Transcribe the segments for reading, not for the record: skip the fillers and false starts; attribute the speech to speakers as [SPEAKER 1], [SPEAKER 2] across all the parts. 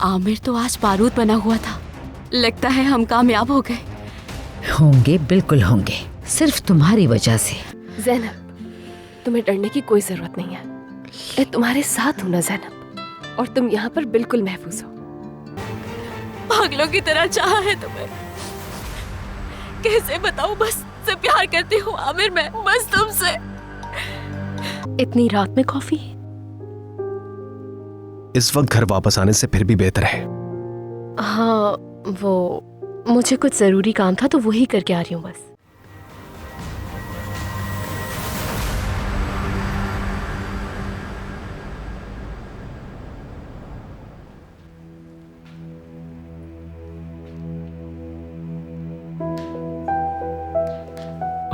[SPEAKER 1] आमिर तो आज बारूद बना हुआ था। लगता है हम कामयाब हो गए।
[SPEAKER 2] होंगे, बिल्कुल होंगे, सिर्फ तुम्हारी वजह से।
[SPEAKER 3] ज़ैनब, तुम्हें डरने की कोई जरूरत नहीं है। मैं तुम्हारे साथ हूं ना ज़ैनब, और तुम यहाँ पर बिल्कुल महफूज हो।
[SPEAKER 1] पागलों की तरह चाहा है तुम्हें, कैसे बताऊं। बस से प्यार करती हूँ आमिर, मैं बस तुमसे।
[SPEAKER 3] इतनी रात में कॉफी?
[SPEAKER 4] इस वक्त घर वापस आने से फिर भी बेहतर है।
[SPEAKER 3] हाँ, वो मुझे कुछ जरूरी काम था तो वही करके आ रही हूँ बस।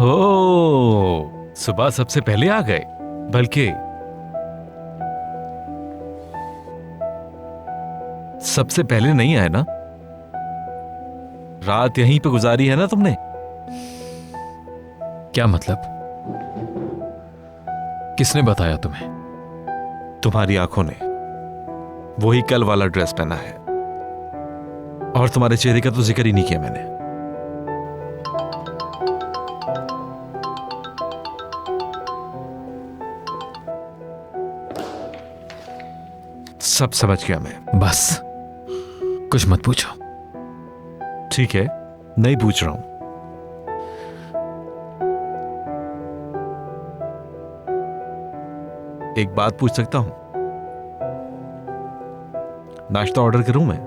[SPEAKER 5] ओह, सुबह सबसे पहले आ गए। बल्कि सबसे पहले नहीं आए ना? रात यहीं पे गुजारी है ना तुमने?
[SPEAKER 6] क्या मतलब? किसने बताया तुम्हें?
[SPEAKER 5] तुम्हारी आंखों ने वही कल वाला ड्रेस पहना है, और तुम्हारे चेहरे का तो जिक्र ही नहीं किया मैंने। सब समझ गया मैं।
[SPEAKER 6] बस कुछ मत पूछो।
[SPEAKER 5] ठीक है, नहीं पूछ रहा हूं। एक बात पूछ सकता हूं? नाश्ता ऑर्डर करूं मैं?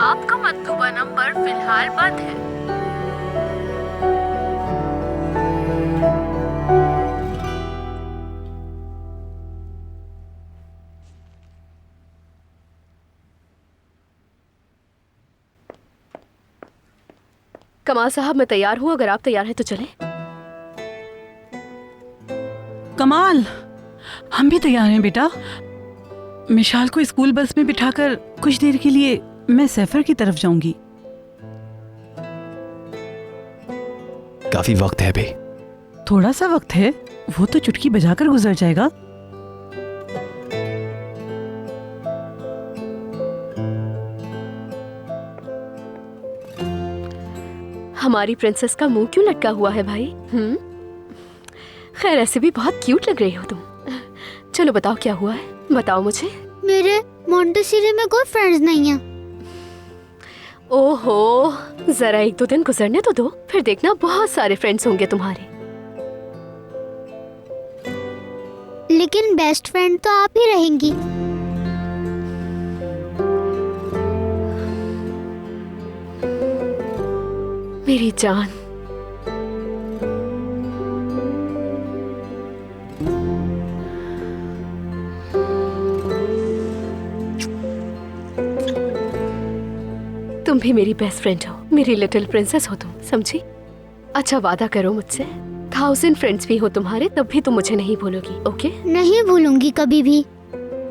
[SPEAKER 1] आपका मतलूबा नंबर फिलहाल बंद है।
[SPEAKER 3] कमाल साहब, मैं तैयार हूँ, अगर आप तैयार हैं तो चलें।
[SPEAKER 7] कमाल, हम भी तैयार हैं बेटा। मिशाल को स्कूल बस में बिठाकर कुछ देर के लिए मैं सैफर की तरफ जाऊंगी।
[SPEAKER 4] काफी वक्त है अभी।
[SPEAKER 7] थोड़ा सा वक्त है, वो तो चुटकी बजाकर गुजर जाएगा।
[SPEAKER 3] हमारी प्रिंसेस का मुंह क्यों लटका हुआ है भाई? खैर, ऐसे भी बहुत क्यूट लग रही हो तुम। चलो बताओ क्या हुआ है, बताओ मुझे।
[SPEAKER 8] मेरे मोंटेसरी में कोई फ्रेंड्स नहीं है।
[SPEAKER 3] ओहो, जरा एक दो दिन गुजरने तो दो, फिर देखना बहुत सारे फ्रेंड्स होंगे तुम्हारे।
[SPEAKER 8] लेकिन बेस्ट फ्रेंड तो आप ही रहेंगी।
[SPEAKER 3] मेरी जान, तुम भी मेरी बेस्ट फ्रेंड हो, मेरी लिटिल प्रिंसेस हो तुम, समझी? अच्छा वादा करो मुझसे, 1000 फ्रेंड्स भी हो तुम्हारे तब भी तुम मुझे नहीं भूलोगी, ओके?
[SPEAKER 8] नहीं भूलूंगी कभी भी।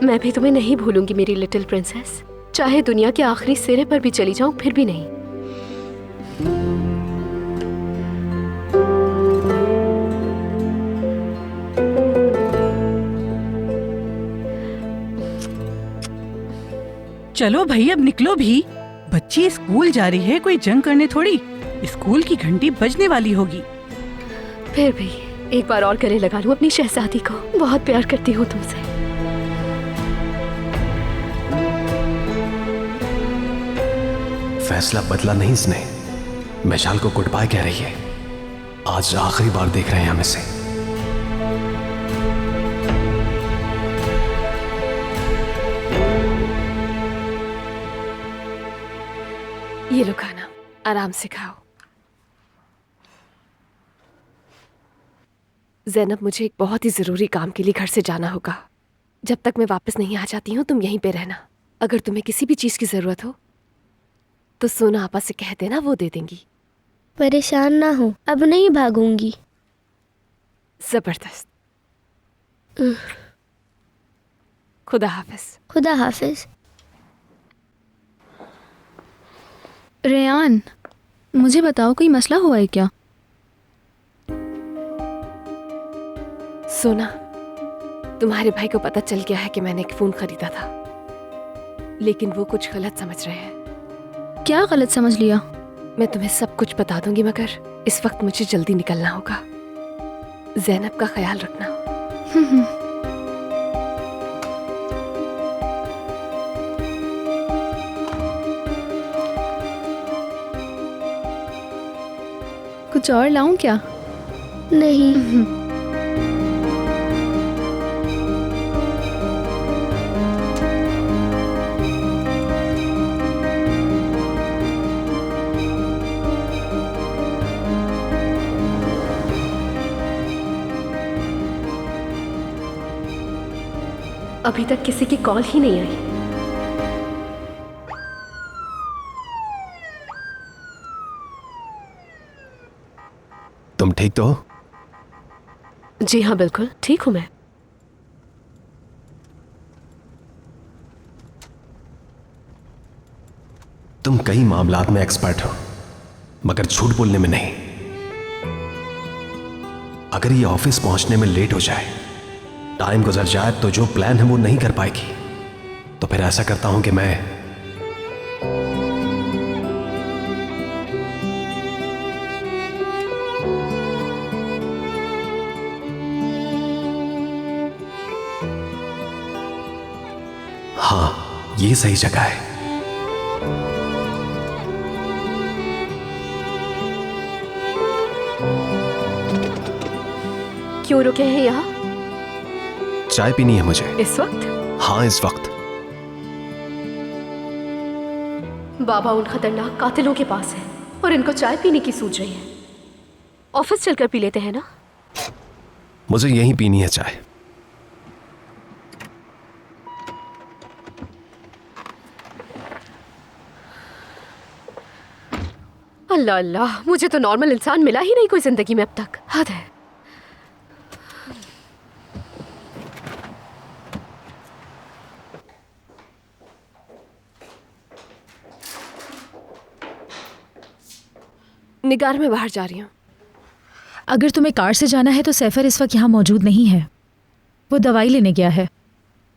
[SPEAKER 3] मैं भी तुम्हें नहीं भूलूंगी मेरी लिटिल प्रिंसेस। चाहे दुनिया के आखिरी सिरे पर भी चली जाऊं फिर भी नहीं।
[SPEAKER 7] चलो भाई, अब निकलो भी। बच्ची स्कूल जा रही है, कोई जंग करने थोड़ी। स्कूल की घंटी बजने वाली होगी।
[SPEAKER 3] फिर भी एक बार और गले लगा लूं अपनी शहजादी को, बहुत प्यार करती हूँ तुमसे।
[SPEAKER 4] फैसला बदला नहीं इसने। मिशाल को गुड बाय कह रही है। आज आखिरी बार देख रहे हैं हम इसे।
[SPEAKER 3] ये लो खाना। आराम से खाओ। ज़ैनब, मुझे एक बहुत ही ज़रूरी काम के लिए घर से जाना होगा। जब तक मैं वापस नहीं आ जाती हूँ तुम यहीं पे रहना। अगर तुम्हें किसी भी चीज़ की ज़रूरत हो तो सोना आपा से कह देना, वो दे देंगी।
[SPEAKER 8] परेशान ना हो, अब नहीं भागूंगी।
[SPEAKER 3] ज़बरदस्त। खुदा हाफिज।
[SPEAKER 8] खुदा हाफिज।
[SPEAKER 1] रेयान, मुझे बताओ कोई मसला हुआ है क्या?
[SPEAKER 3] सोना, तुम्हारे भाई को पता चल गया है कि मैंने एक फ़ोन खरीदा था, लेकिन वो कुछ गलत समझ रहे हैं।
[SPEAKER 1] क्या गलत समझ लिया?
[SPEAKER 3] मैं तुम्हें सब कुछ बता दूंगी, मगर इस वक्त मुझे जल्दी निकलना होगा। ज़ैनब का ख्याल रखना।
[SPEAKER 1] कुछ और लाऊं क्या?
[SPEAKER 8] नहीं।
[SPEAKER 3] अभी तक किसी की कॉल ही नहीं आई।
[SPEAKER 4] तुम ठीक तो हो?
[SPEAKER 3] जी हाँ, बिल्कुल ठीक हूँ मैं।
[SPEAKER 4] तुम कई मामलात में एक्सपर्ट हो, मगर झूठ बोलने में नहीं। अगर ये ऑफिस पहुंचने में लेट हो जाए, टाइम गुजर जाए, तो जो प्लान है वो नहीं कर पाएगी। तो फिर ऐसा करता हूं कि मैं हाँ, ये सही जगह है।
[SPEAKER 3] क्यों रुके हैं यहाँ?
[SPEAKER 4] चाय पीनी है मुझे।
[SPEAKER 3] इस वक्त?
[SPEAKER 4] हाँ, इस वक्त।
[SPEAKER 3] बाबा उन खतरनाक कातिलों के पास है और इनको चाय पीने की सूझ रही है। ऑफिस चलकर पी लेते हैं ना?
[SPEAKER 4] मुझे यहीं पीनी है चाय।
[SPEAKER 3] अल्लाह अल्लाह, मुझे तो नॉर्मल इंसान मिला ही नहीं कोई जिंदगी में अब तक। हद है। निगार में बाहर जा रही हूँ।
[SPEAKER 2] अगर तुम्हें कार से जाना है तो सैफर इस वक्त यहाँ मौजूद नहीं है, वो दवाई लेने गया है।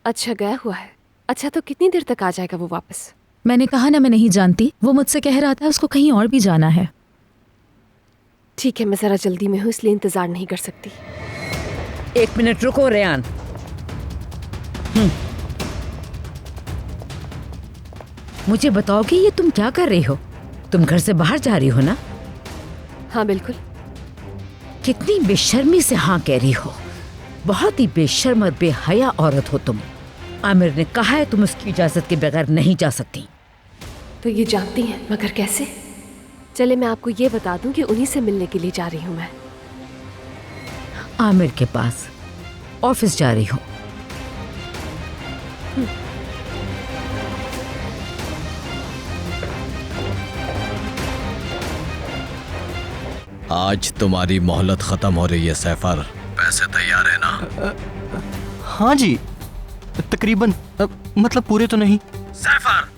[SPEAKER 3] अच्छा, गया हुआ है। अच्छा, तो कितनी देर तक आ जाएगा वो वापस?
[SPEAKER 2] मैंने कहा ना मैं नहीं जानती, वो मुझसे कह रहा था उसको कहीं और भी जाना है।
[SPEAKER 3] ठीक है, मैं जरा जल्दी में हूँ इसलिए इंतजार नहीं कर सकती।
[SPEAKER 2] 1 मिनट रुको रेयान। मुझे बताओ कि ये तुम क्या कर रही हो? तुम घर से बाहर जा रही हो ना?
[SPEAKER 3] हाँ बिल्कुल।
[SPEAKER 2] कितनी बेशर्मी से हाँ कह रही हो। बहुत ही बेशर्म और बेहया औरत हो तुम। आमिर ने कहा है तुम उसकी इजाजत के बगैर नहीं जा सकती।
[SPEAKER 3] तो ये जानती हैं, मगर कैसे? चले मैं आपको ये बता दूं कि उन्हीं से मिलने के लिए जा रही हूँ मैं।
[SPEAKER 2] आमिर के पास ऑफिस जा रही हूँ।
[SPEAKER 6] आज तुम्हारी मोहलत खत्म हो रही है सैफर। पैसे तैयार है ना?
[SPEAKER 9] हाँ जी, तकरीबन, मतलब पूरे तो नहीं।
[SPEAKER 6] सैफर,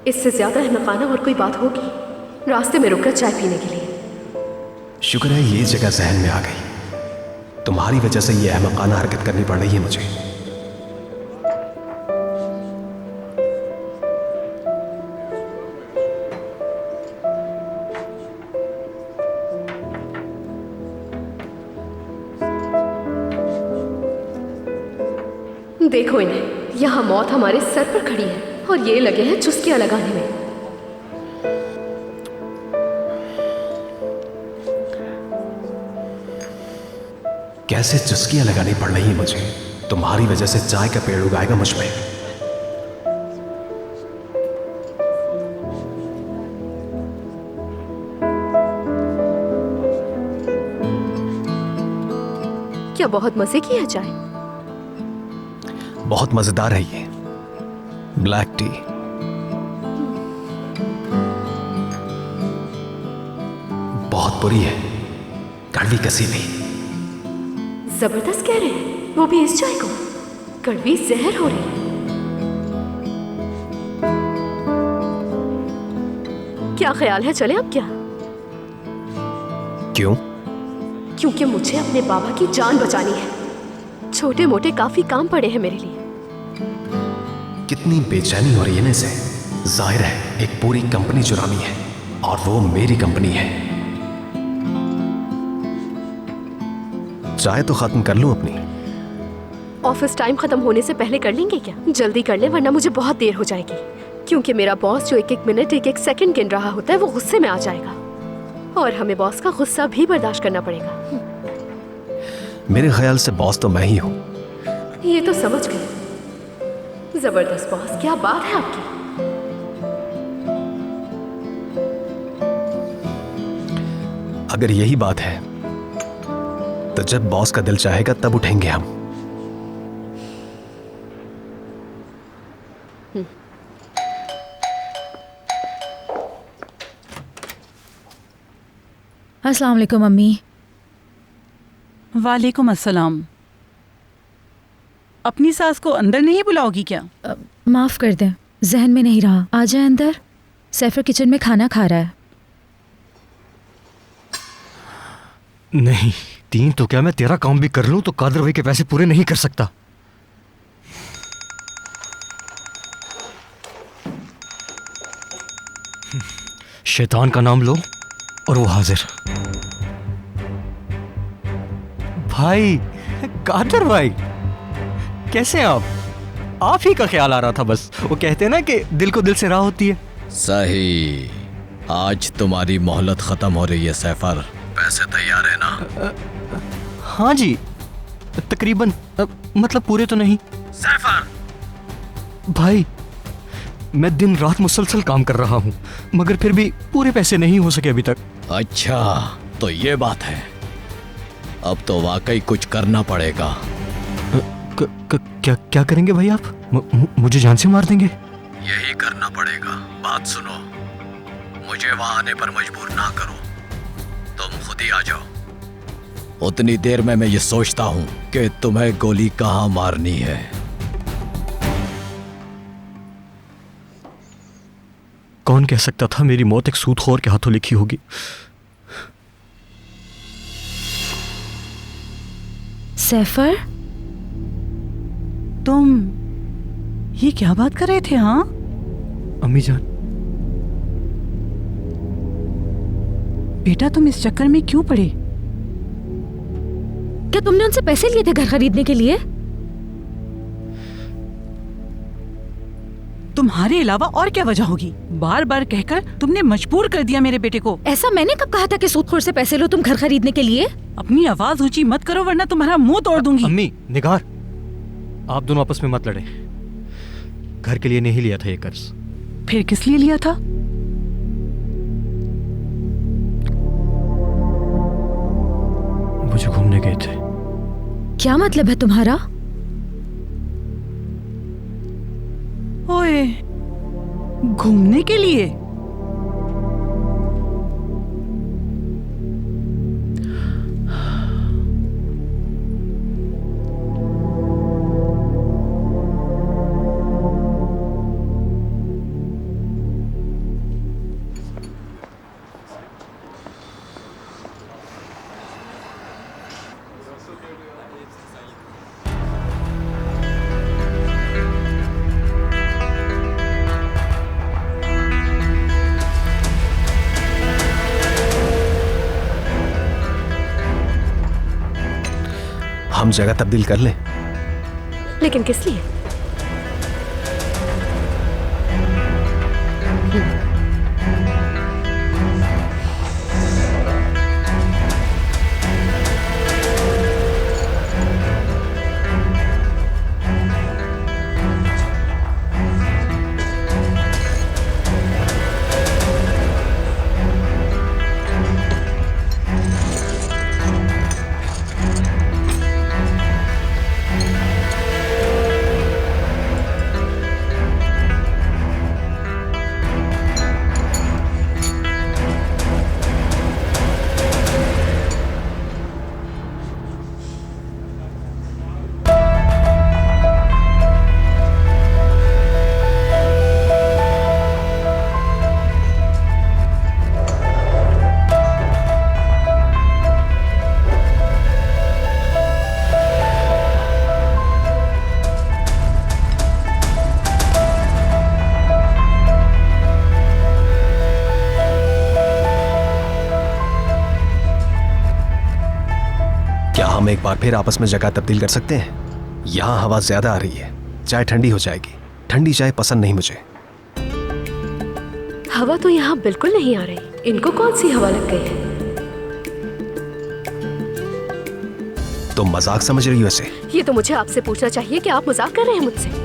[SPEAKER 3] इससे ज्यादा अहमकाना और कोई बात होगी? रास्ते में रुककर चाय पीने के लिए।
[SPEAKER 4] शुक्र है ये जगह जहन में आ गई। तुम्हारी वजह से ये अहमकाना हरकत करनी पड़ रही है मुझे।
[SPEAKER 3] देखो इन्हें, यहाँ मौत हमारे सर पर खड़ी है और ये लगे हैं चुस्कियां लगाने में।
[SPEAKER 4] कैसे चुस्कियां लगानी पड़ रही है मुझे? तुम्हारी वजह से चाय का पेड़ उगाएगा मुझ में।
[SPEAKER 3] क्या बहुत मजे की है चाय?
[SPEAKER 4] बहुत मजेदार है ये ब्लैक टी। बहुत बुरी है, कड़वी कसी भी।
[SPEAKER 3] जबरदस्त कह रहे हैं, वो भी इस चाय को। कड़वी जहर हो रही है। क्या ख्याल है, चले अब क्या?
[SPEAKER 4] क्यों?
[SPEAKER 3] क्योंकि मुझे अपने बाबा की जान बचानी है। छोटे मोटे काफी काम पड़े हैं मेरे लिए।
[SPEAKER 4] कितनी बेचैनी हो रही है ना इसे। जाहिर है एक पूरी कंपनी चुरानी है और वो मेरी कंपनी है। चाय तो खत्म कर लूं अपनी।
[SPEAKER 3] ऑफिस टाइम खत्म होने से पहले कर लेंगे क्या? जल्दी कर ले वरना मुझे बहुत देर हो जाएगी। क्योंकि मेरा बॉस जो एक एक मिनट एक एक सेकंड गिन रहा होता है वो गुस्से में आ जाएगा और हमें बॉस का गुस्सा भी बर्दाश्त करना पड़ेगा।
[SPEAKER 4] मेरे ख्याल से बॉस तो मैं ही हूं।
[SPEAKER 3] ये तो समझ गए। जबरदस्त बॉस, क्या बात है आपकी।
[SPEAKER 4] अगर यही बात है तो जब बॉस का दिल चाहेगा तब उठेंगे हम।
[SPEAKER 10] अस्सलाम वालेकुम मम्मी।
[SPEAKER 7] वालेकुम अस्सलाम। अपनी सास को अंदर नहीं बुलाओगी क्या?
[SPEAKER 10] माफ़ कर दें, जहन में नहीं रहा। आ जाए अंदर। सैफर किचन में खाना खा रहा है।
[SPEAKER 9] नहीं, 3 तो क्या मैं तेरा काम भी कर लूं तो कादर भाई के पैसे पूरे नहीं कर सकता। शैतान का नाम लो और वो हाजिर। भाई, कादर भाई, कैसे हैं आप ही का ख्याल आ रहा था बस। वो कहते हैं ना कि दिल को दिल से राह होती है।
[SPEAKER 6] सही। आज तुम्हारी मोहलत खत्म हो रही है सैफर। पैसे तैयार है ना?
[SPEAKER 9] हाँ जी, तकरीबन। मतलब पूरे तो नहीं।
[SPEAKER 6] सैफर
[SPEAKER 9] भाई, मैं दिन रात मुसलसल काम कर रहा हूँ मगर फिर भी पूरे पैसे नहीं हो सके अभी तक।
[SPEAKER 6] अच्छा, तो ये बात है। अब तो वाकई कुछ करना पड़ेगा।
[SPEAKER 9] क्या क्या करेंगे भाई आप? मुझे जान से मार देंगे?
[SPEAKER 6] यही करना पड़ेगा। बात सुनो, मुझे वहां आने पर मजबूर ना करो, तुम खुद ही आ जाओ। उतनी देर में मैं ये सोचता हूं कि तुम्हें गोली कहां मारनी है।
[SPEAKER 9] कौन कह सकता था मेरी मौत एक सूदखोर के हाथों लिखी होगी।
[SPEAKER 10] सैफर,
[SPEAKER 7] तुम ये क्या बात कर रहे थे? हाँ
[SPEAKER 9] अम्मी जान,
[SPEAKER 7] बेटा, तुम इस चक्कर में क्यों पड़े?
[SPEAKER 10] क्या तुमने उनसे पैसे लिए थे घर खरीदने के लिए?
[SPEAKER 7] तुम्हारे अलावा और क्या वजह होगी? बार बार कहकर तुमने मजबूर कर दिया मेरे बेटे को।
[SPEAKER 10] ऐसा मैंने कब कहा था कि सूदखोर से पैसे लो तुम घर खरीदने के लिए?
[SPEAKER 7] अपनी आवाज ऊंची मत करो वरना तुम्हारा मुंह तोड़ दूंगी।
[SPEAKER 9] अम्मी, निगार, आप दोनों आपस में मत लड़े। घर के लिए नहीं लिया था ये कर्ज।
[SPEAKER 7] फिर किस लिए लिया था?
[SPEAKER 9] मुझे घूमने गए थे।
[SPEAKER 10] क्या मतलब है तुम्हारा?
[SPEAKER 7] ओए, घूमने के लिए?
[SPEAKER 4] हम जगह तब्दील कर लें?
[SPEAKER 3] लेकिन किस लिए?
[SPEAKER 4] हम एक बार फिर आपस में जगह तब्दील कर सकते हैं? यहाँ हवा ज्यादा आ रही है, चाय ठंडी हो जाएगी। ठंडी चाय पसंद नहीं मुझे।
[SPEAKER 3] हवा तो यहाँ बिल्कुल नहीं आ रही। इनको कौन सी हवा लग गई है?
[SPEAKER 4] तुम मजाक समझ रही हो इसे?
[SPEAKER 3] ये तो मुझे आपसे पूछना चाहिए कि आप मजाक कर रहे हैं मुझसे।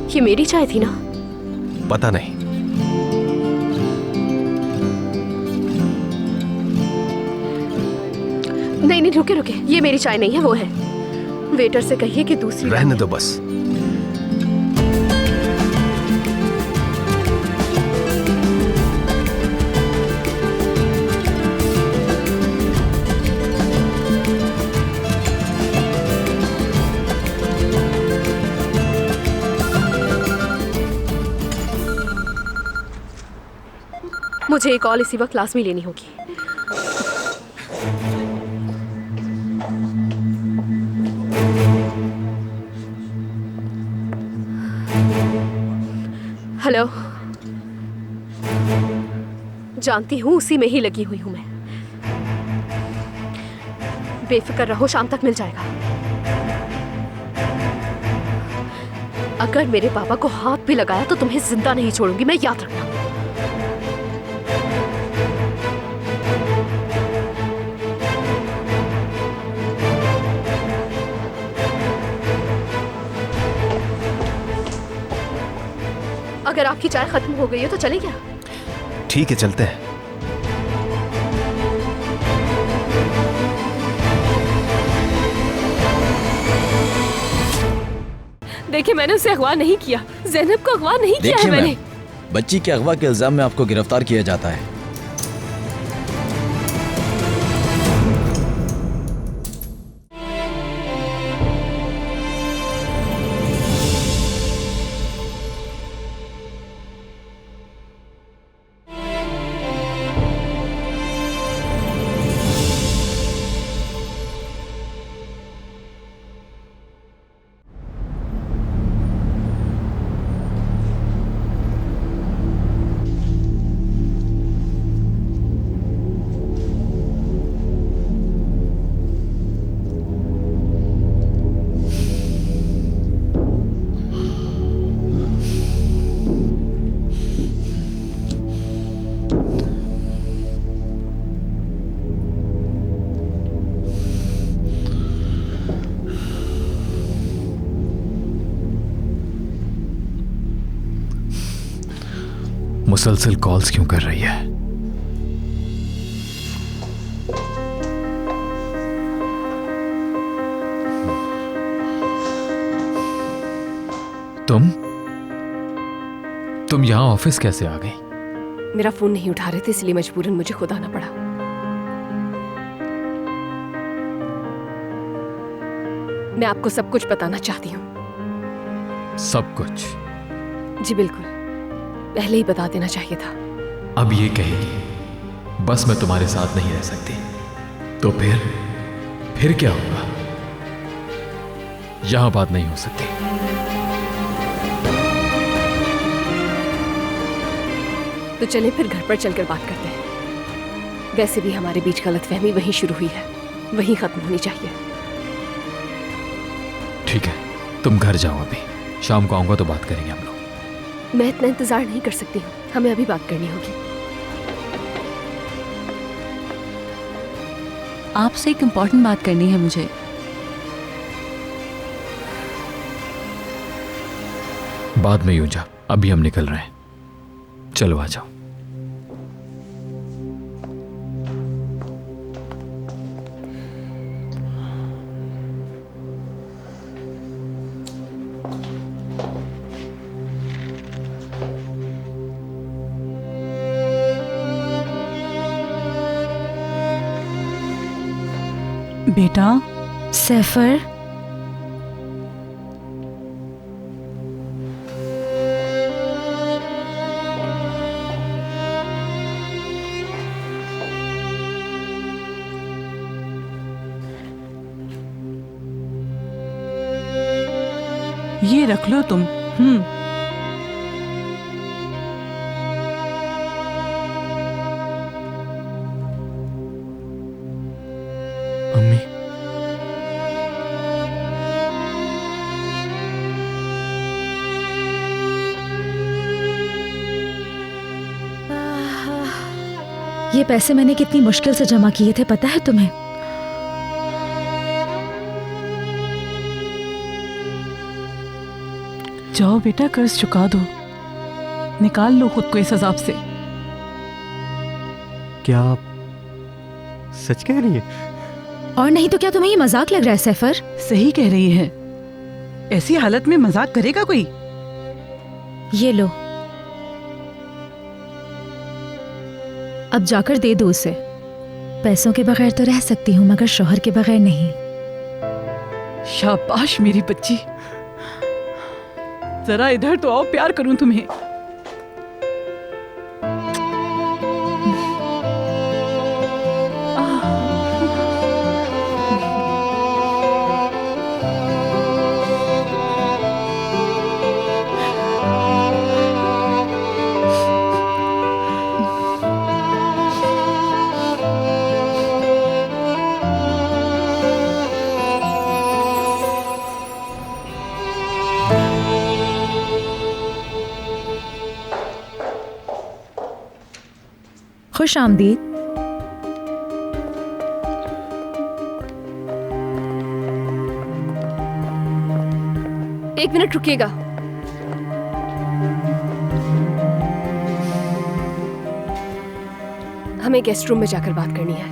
[SPEAKER 3] ये मेरी चाय थी ना?
[SPEAKER 4] पता नहीं।
[SPEAKER 3] नहीं नहीं, रुके रुके, ये मेरी चाय नहीं है, वो है। वेटर से कहिए कि दूसरी।
[SPEAKER 4] रहने दो बस।
[SPEAKER 3] मुझे एक कॉल इसी वक्त क्लास में लेनी होगी। हेलो, जानती हूँ उसी में ही लगी हुई हूँ मैं। बेफिक्र रहो, शाम तक मिल जाएगा। अगर मेरे पापा को हाथ भी लगाया तो तुम्हें जिंदा नहीं छोड़ूंगी मैं, याद रखना। अगर आपकी चाय खत्म हो गई है तो चले क्या?
[SPEAKER 4] ठीक है, चलते हैं।
[SPEAKER 1] देखिए, मैंने उसे अगवा नहीं किया। ज़ैनब को अगवा नहीं किया है मैंने।
[SPEAKER 6] बच्ची के अगवा के इल्जाम में आपको गिरफ्तार किया जाता है।
[SPEAKER 11] मुसलसल कॉल्स क्यों कर रही है? तुम यहां ऑफिस कैसे आ गई?
[SPEAKER 3] मेरा फोन नहीं उठा रहे थे, इसलिए मजबूरन मुझे खुद आना पड़ा। मैं आपको सब कुछ बताना चाहती हूँ।
[SPEAKER 11] सब कुछ?
[SPEAKER 3] जी बिल्कुल, पहले ही बता देना चाहिए था।
[SPEAKER 11] अब ये कहेगी बस मैं तुम्हारे साथ नहीं रह सकती, तो फिर क्या होगा? यहां बात नहीं हो सकती।
[SPEAKER 3] तो चले फिर घर पर चलकर बात करते हैं। वैसे भी हमारे बीच गलतफहमी वहीं शुरू हुई है, वहीं खत्म होनी चाहिए।
[SPEAKER 11] ठीक है, तुम घर जाओ, अभी शाम को आऊंगा तो बात करेंगे हम लोग।
[SPEAKER 3] मैं इतना इंतजार नहीं कर सकती हूँ, हमें अभी बात करनी होगी।
[SPEAKER 1] आपसे एक इम्पोर्टेंट बात करनी है मुझे।
[SPEAKER 11] बाद में यूं जा, अभी हम निकल रहे हैं। चलो आ जाओ।
[SPEAKER 7] बेटा।
[SPEAKER 10] सैफर,
[SPEAKER 7] ये रख लो तुम।
[SPEAKER 9] अम्मी,
[SPEAKER 10] ये पैसे मैंने कितनी मुश्किल से जमा किए थे, पता है तुम्हें?
[SPEAKER 7] जाओ बेटा, कर्ज चुका दो, निकाल लो खुद को इस अजाब से।
[SPEAKER 9] क्या आप सच कह रही है?
[SPEAKER 10] और नहीं तो क्या तुम्हें ये मजाक लग रहा है सैफर?
[SPEAKER 7] सही कह रही है, ऐसी हालत में मजाक करेगा कोई?
[SPEAKER 10] ये लो, अब जाकर दे दो उसे। पैसों के बगैर तो रह सकती हूँ, मगर शौहर के बगैर नहीं।
[SPEAKER 7] शाबाश मेरी बच्ची, जरा इधर तो आओ, प्यार करूं तुम्हें।
[SPEAKER 10] खुश आमदीद।
[SPEAKER 3] एक मिनट रुकिएगा। हमें गेस्ट रूम में जाकर बात करनी है।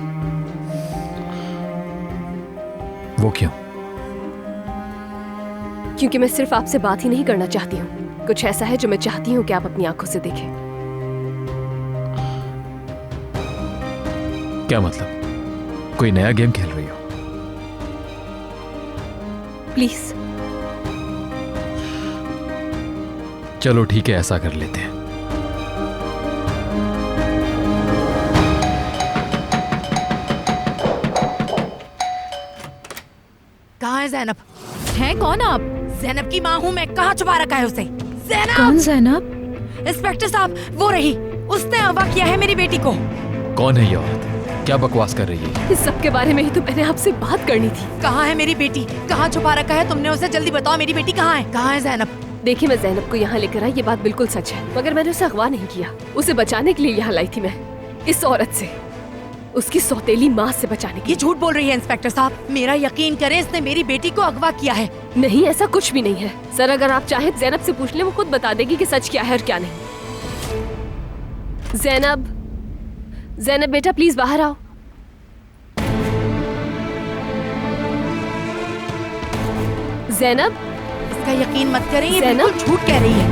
[SPEAKER 11] वो क्यों?
[SPEAKER 3] क्योंकि मैं सिर्फ आपसे बात ही नहीं करना चाहती हूँ, कुछ ऐसा है जो मैं चाहती हूँ कि आप अपनी आंखों से देखें।
[SPEAKER 11] क्या मतलब? कोई नया गेम खेल रही हो?
[SPEAKER 3] प्लीज।
[SPEAKER 11] चलो ठीक है, ऐसा कर लेते हैं।
[SPEAKER 2] कहाँ है ज़ैनब?
[SPEAKER 10] हैं कौन आप?
[SPEAKER 2] ज़ैनब की माँ हूँ मैं, कहाँ छुपा रखा है उसे? ज़ैनब!
[SPEAKER 10] कौन ज़ैनब?
[SPEAKER 2] इंस्पेक्टर साहब, वो रही, उसने अगवा किया है मेरी बेटी को।
[SPEAKER 11] कौन है ये औरत? क्या बकवास कर रही है?
[SPEAKER 3] इस सब के बारे में ही तो मैंने आपसे बात करनी थी।
[SPEAKER 2] कहाँ है मेरी बेटी? कहाँ छुपा रखा है तुमने उसे? जल्दी बताओ, मेरी बेटी कहाँ है? कहाँ है ज़ैनब?
[SPEAKER 3] देखिए, मैं ज़ैनब को यहाँ लेकर आई, ये बात बिल्कुल सच है, मगर मैंने उसे अगवा नहीं किया। उसे बचाने के लिए यहाँ लाई थी मैं, इस औरत से, उसकी सौतेली माँ से बचाने के लिए।
[SPEAKER 2] ये झूठ बोल रही है इंस्पेक्टर साहब, मेरा यकीन करें, इसने मेरी बेटी को अगवा किया है।
[SPEAKER 3] नहीं, ऐसा कुछ भी नहीं है सर। अगर आप चाहें ज़ैनब से पूछ लें, वो खुद बता देगी कि सच क्या है और क्या नहीं। ज़ैनब, ज़ैनब बेटा प्लीज बाहर आओ। ज़ैनब,
[SPEAKER 2] इसका यकीन मत करें, ये
[SPEAKER 3] ज़ैनब?
[SPEAKER 2] बिल्कुल झूठ कह रही है।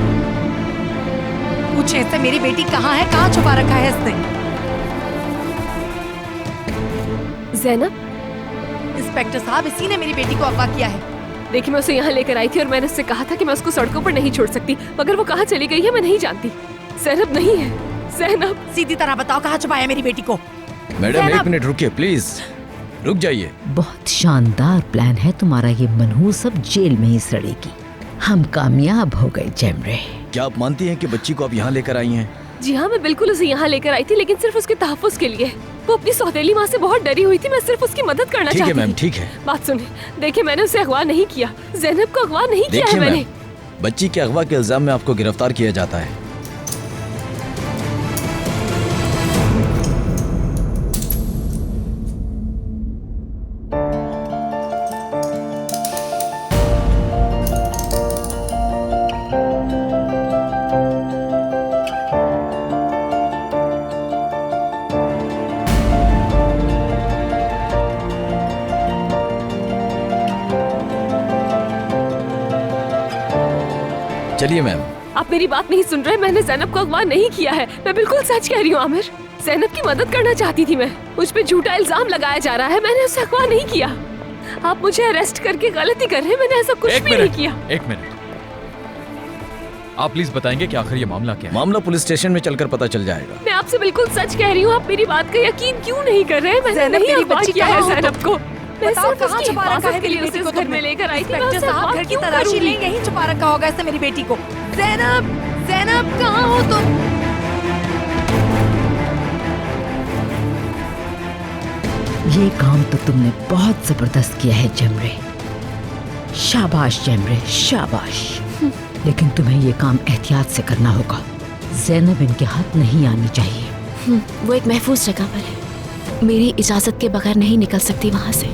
[SPEAKER 12] पूछे इससे मेरी बेटी कहाँ है, कहाँ छुपा रखा है इसने।
[SPEAKER 3] ज़ैनब,
[SPEAKER 12] इंस्पेक्टर साहब, इसी ने मेरी बेटी को अगवा किया है।
[SPEAKER 3] देखिए, मैं उसे यहाँ लेकर आई थी और मैंने उससे कहा था कि मैं उसको सड़कों पर नहीं छोड़ सकती, मगर वो कहाँ चली गई है मैं नहीं जानती। ज़ैनब नहीं है। ज़ैनब,
[SPEAKER 12] सीधी तरह बताओ कहाँ छुपाया मेरी बेटी को।
[SPEAKER 6] मैडम 1 मिनट रुकिए प्लीज, रुक जाइए।
[SPEAKER 2] बहुत शानदार प्लान है तुम्हारा, ये मनहूस अब जेल में ही सड़ेगी। हम कामयाब हो गए जैमरे।
[SPEAKER 6] क्या आप मानती हैं कि बच्ची को आप यहाँ लेकर आई हैं?
[SPEAKER 3] जी हाँ, मैं बिल्कुल उसे यहाँ लेकर आई थी, लेकिन सिर्फ उसके तहफ्फुज़ के लिए। वो अपनी सौतेली माँ से बहुत डरी हुई थी, मैं सिर्फ उसकी मदद करना चाहती थी।
[SPEAKER 6] ठीक है मैम, ठीक है।
[SPEAKER 3] बात सुनिए, देखिए मैंने उसे अगवा नहीं किया, ज़ैनब को अगवा नहीं किया है मैंने।
[SPEAKER 6] बच्ची के अगवा के इल्जाम में आपको गिरफ्तार किया जाता है। चलिए मैम।
[SPEAKER 3] आप मेरी बात नहीं सुन रहे, मैंने ज़ैनब को अगवा नहीं किया है, मैं बिल्कुल सच कह रही हूँ आमिर। ज़ैनब की मदद करना चाहती थी मैं, मुझ पे झूठा इल्जाम लगाया जा रहा है, मैंने उसे अगवा नहीं किया। आप मुझे अरेस्ट करके गलती कर रहे हैं, मैंने ऐसा कुछ भी नहीं किया।
[SPEAKER 11] 1 मिनट, आप प्लीज बताएंगे कि आखिर ये मामला क्या है?
[SPEAKER 6] मामला पुलिस स्टेशन में चलकर पता चल जाएगा।
[SPEAKER 3] मैं आपसे बिल्कुल सच कह रही हूँ, आप मेरी बात का यकीन क्यों नहीं कर रहे हैं? मैंने
[SPEAKER 12] ज़ैनब,
[SPEAKER 3] नहीं
[SPEAKER 12] मेरी
[SPEAKER 3] अगवा
[SPEAKER 12] बच्ची
[SPEAKER 3] किया है
[SPEAKER 12] कहाँ हो
[SPEAKER 3] ज़ैनब को। मैं
[SPEAKER 12] बताओ
[SPEAKER 3] सिर्फ
[SPEAKER 12] कहाँ
[SPEAKER 3] उसकी
[SPEAKER 12] छुपा रखा है
[SPEAKER 3] हिफाजत के
[SPEAKER 12] मेरी
[SPEAKER 3] लिए
[SPEAKER 12] बेटी
[SPEAKER 3] उसे
[SPEAKER 12] को
[SPEAKER 3] उस घर
[SPEAKER 12] तुमने?
[SPEAKER 3] में लेकर आई थी। मैं
[SPEAKER 12] इंस्पेक्टर
[SPEAKER 3] उसे
[SPEAKER 12] साहब,
[SPEAKER 3] अगवा
[SPEAKER 12] घर की
[SPEAKER 3] क्यों
[SPEAKER 12] तलाशी
[SPEAKER 3] करूंगी?
[SPEAKER 12] लें, यहीं छुपा रखा होगा इसने मेरी बेटी को। ज़ैनब, ज़ैनब कहाँ हो तुम?
[SPEAKER 2] ये काम तो तुमने बहुत जबरदस्त किया है जैमरे। शाबाश जैमरे, शाबाश। लेकिन तुम्हें ये काम एहतियात से करना होगा। ज़ैनब इनके हाथ नहीं आनी चाहिए।
[SPEAKER 1] वो एक महफूज जगह पर है, मेरी इजाजत के बगैर नहीं निकल सकती वहां से।